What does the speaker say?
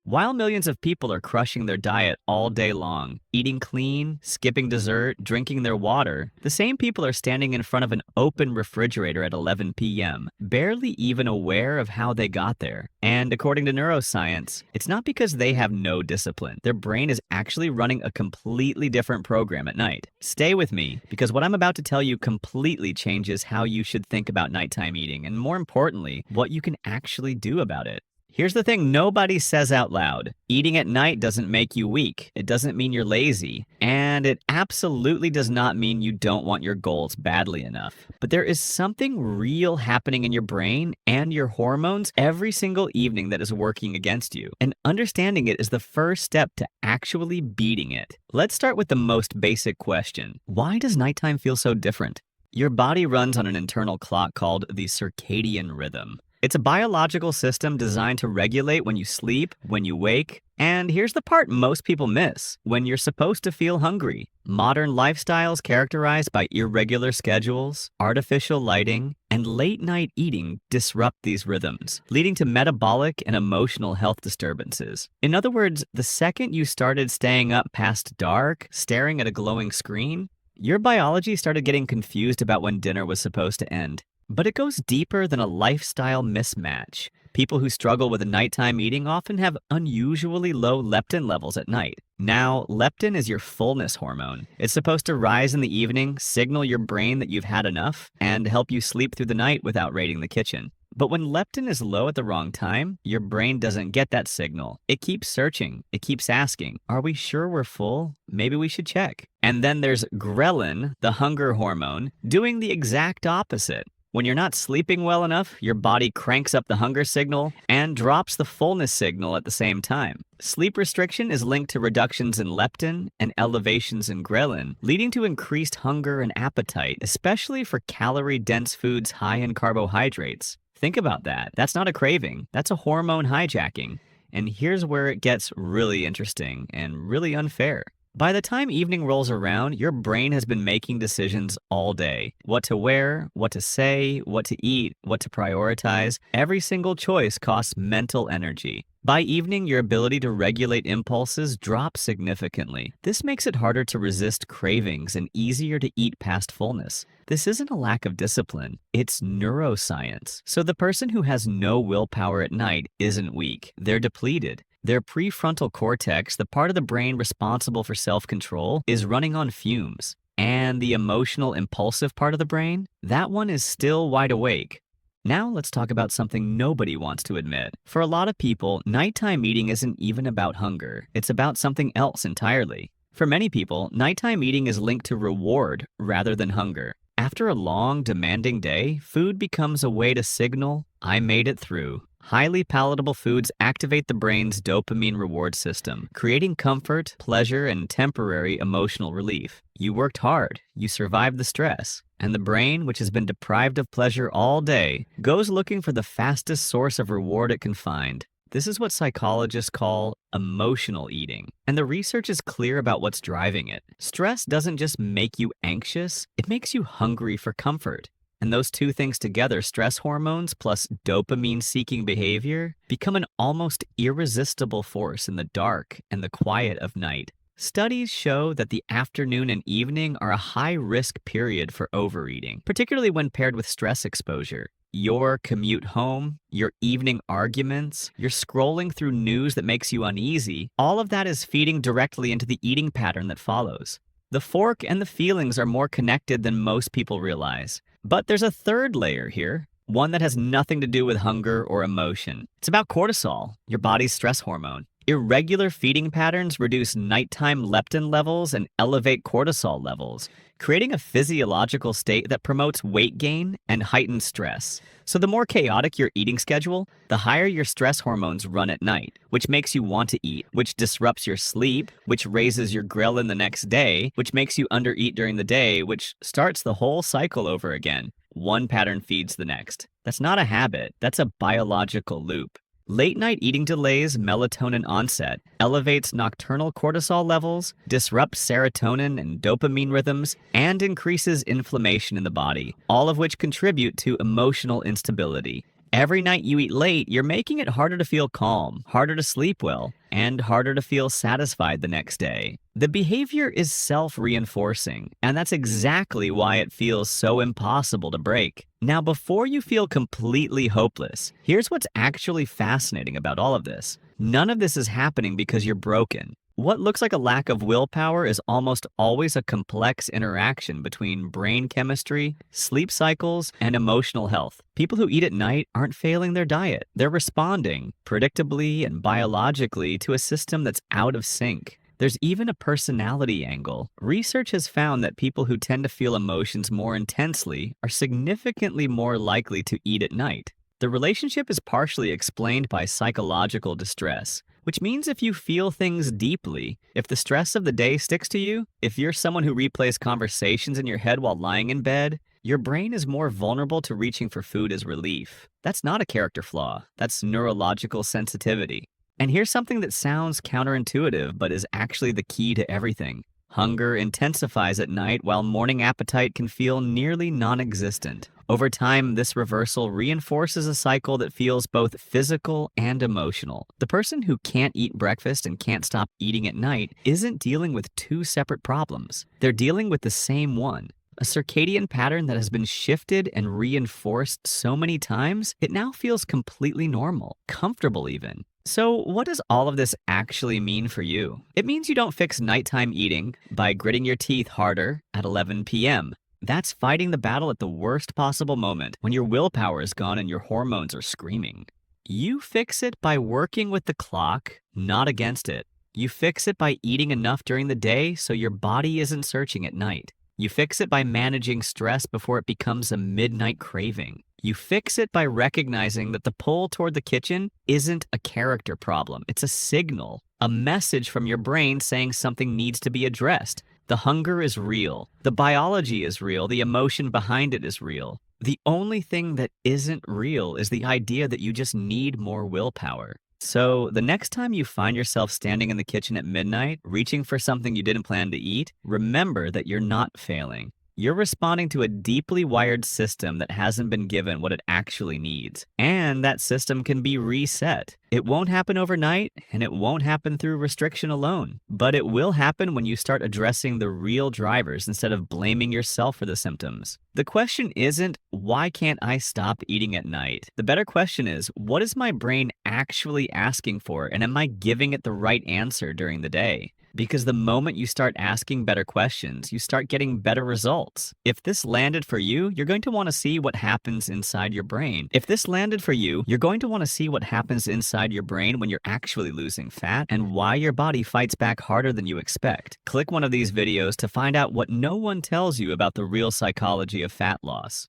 While millions of people are crushing their diet all day long, eating clean, skipping dessert, drinking their water, the same people are standing in front of an open refrigerator at 11 p.m., barely even aware of how they got there. And according to neuroscience, it's not because they have no discipline. Their brain is actually running a completely different program at night. Stay with me, because what I'm about to tell you completely changes how you should think about nighttime eating, and more importantly, what you can actually do about it. Here's the thing nobody says out loud. Eating at night doesn't make you weak. It doesn't mean you're lazy. And it absolutely does not mean you don't want your goals badly enough. But there is something real happening in your brain and your hormones every single evening that is working against you. And understanding it is the first step to actually beating it. Let's start with the most basic question. Why does nighttime feel so different? Your body runs on an internal clock called the circadian rhythm. It's a biological system designed to regulate when you sleep, when you wake, and here's the part most people miss: when you're supposed to feel hungry. Modern lifestyles characterized by irregular schedules, artificial lighting, and late-night eating disrupt these rhythms, leading to metabolic and emotional health disturbances. In other words, the second you started staying up past dark, staring at a glowing screen, your biology started getting confused about when dinner was supposed to end. But it goes deeper than a lifestyle mismatch. People who struggle with nighttime eating often have unusually low leptin levels at night. Now, leptin is your fullness hormone. It's supposed to rise in the evening, signal your brain that you've had enough, and help you sleep through the night without raiding the kitchen. But when leptin is low at the wrong time, your brain doesn't get that signal. It keeps searching. It keeps asking, are we sure we're full? Maybe we should check. And then there's ghrelin, the hunger hormone, doing the exact opposite. When you're not sleeping well enough, your body cranks up the hunger signal and drops the fullness signal at the same time. Sleep restriction is linked to reductions in leptin and elevations in ghrelin, leading to increased hunger and appetite, especially for calorie-dense foods high in carbohydrates. Think about that. That's not a craving. That's a hormone hijacking. And here's where it gets really interesting and really unfair. By the time evening rolls around, your brain has been making decisions all day. What to wear, what to say, what to eat, what to prioritize. Every single choice costs mental energy. By evening, your ability to regulate impulses drops significantly. This makes it harder to resist cravings and easier to eat past fullness. This isn't a lack of discipline, it's neuroscience. So the person who has no willpower at night isn't weak, they're depleted. Their prefrontal cortex, the part of the brain responsible for self-control, is running on fumes. And the emotional, impulsive part of the brain, that one is still wide awake. Now let's talk about something nobody wants to admit. For a lot of people, nighttime eating isn't even about hunger. It's about something else entirely. For many people, nighttime eating is linked to reward rather than hunger. After a long, demanding day, food becomes a way to signal, I made it through. Highly palatable foods activate the brain's dopamine reward system, creating comfort, pleasure, and temporary emotional relief. You worked hard, you survived the stress, and the brain, which has been deprived of pleasure all day, goes looking for the fastest source of reward it can find. This is what psychologists call emotional eating, and the research is clear about what's driving it. Stress doesn't just make you anxious, it makes you hungry for comfort. And those two things together, stress hormones plus dopamine-seeking behavior, become an almost irresistible force in the dark and the quiet of night. Studies show that the afternoon and evening are a high-risk period for overeating, particularly when paired with stress exposure. Your commute home, your evening arguments, your scrolling through news that makes you uneasy, all of that is feeding directly into the eating pattern that follows. The fork and the feelings are more connected than most people realize. But there's a third layer here, one that has nothing to do with hunger or emotion. It's about cortisol, your body's stress hormone. Irregular feeding patterns reduce nighttime leptin levels and elevate cortisol levels, creating a physiological state that promotes weight gain and heightened stress. So the more chaotic your eating schedule, the higher your stress hormones run at night, which makes you want to eat, which disrupts your sleep, which raises your ghrelin the next day, which makes you undereat during the day, which starts the whole cycle over again. One pattern feeds the next. That's not a habit, that's a biological loop. Late-night eating delays melatonin onset, elevates nocturnal cortisol levels, disrupts serotonin and dopamine rhythms, and increases inflammation in the body, all of which contribute to emotional instability. Every night you eat late, you're making it harder to feel calm, harder to sleep well, and harder to feel satisfied the next day. The behavior is self reinforcing, and that's exactly why it feels so impossible to break. Now, before you feel completely hopeless, here's what's actually fascinating about all of this. None of this is happening because you're broken. What looks like a lack of willpower is almost always a complex interaction between brain chemistry, sleep cycles, and emotional health. People who eat at night aren't failing their diet. They're responding, predictably and biologically, to a system that's out of sync. There's even a personality angle. Research has found that people who tend to feel emotions more intensely are significantly more likely to eat at night. The relationship is partially explained by psychological distress, which means if you feel things deeply, if the stress of the day sticks to you, if you're someone who replays conversations in your head while lying in bed, your brain is more vulnerable to reaching for food as relief. That's not a character flaw, that's neurological sensitivity. And here's something that sounds counterintuitive, but is actually the key to everything. Hunger intensifies at night while morning appetite can feel nearly non-existent. Over time, this reversal reinforces a cycle that feels both physical and emotional. The person who can't eat breakfast and can't stop eating at night isn't dealing with two separate problems. They're dealing with the same one. A circadian pattern that has been shifted and reinforced so many times, it now feels completely normal, comfortable even. So, what does all of this actually mean for you? It means you don't fix nighttime eating by gritting your teeth harder at 11 p.m. That's fighting the battle at the worst possible moment, when your willpower is gone and your hormones are screaming. You fix it by working with the clock, not against it. You fix it by eating enough during the day so your body isn't searching at night. You fix it by managing stress before it becomes a midnight craving. You fix it by recognizing that the pull toward the kitchen isn't a character problem. It's a signal, a message from your brain saying something needs to be addressed. The hunger is real. The biology is real. The emotion behind it is real. The only thing that isn't real is the idea that you just need more willpower. So, the next time you find yourself standing in the kitchen at midnight, reaching for something you didn't plan to eat, remember that you're not failing. You're responding to a deeply wired system that hasn't been given what it actually needs. And that system can be reset. It won't happen overnight, and it won't happen through restriction alone. But it will happen when you start addressing the real drivers instead of blaming yourself for the symptoms. The question isn't, why can't I stop eating at night? The better question is, what is my brain actually asking for, and am I giving it the right answer during the day? Because the moment you start asking better questions, you start getting better results. If this landed for you, you're going to want to see what happens inside your brain. If this landed for you, you're going to want to see what happens inside your brain when you're actually losing fat and why your body fights back harder than you expect. Click one of these videos to find out what no one tells you about the real psychology of fat loss.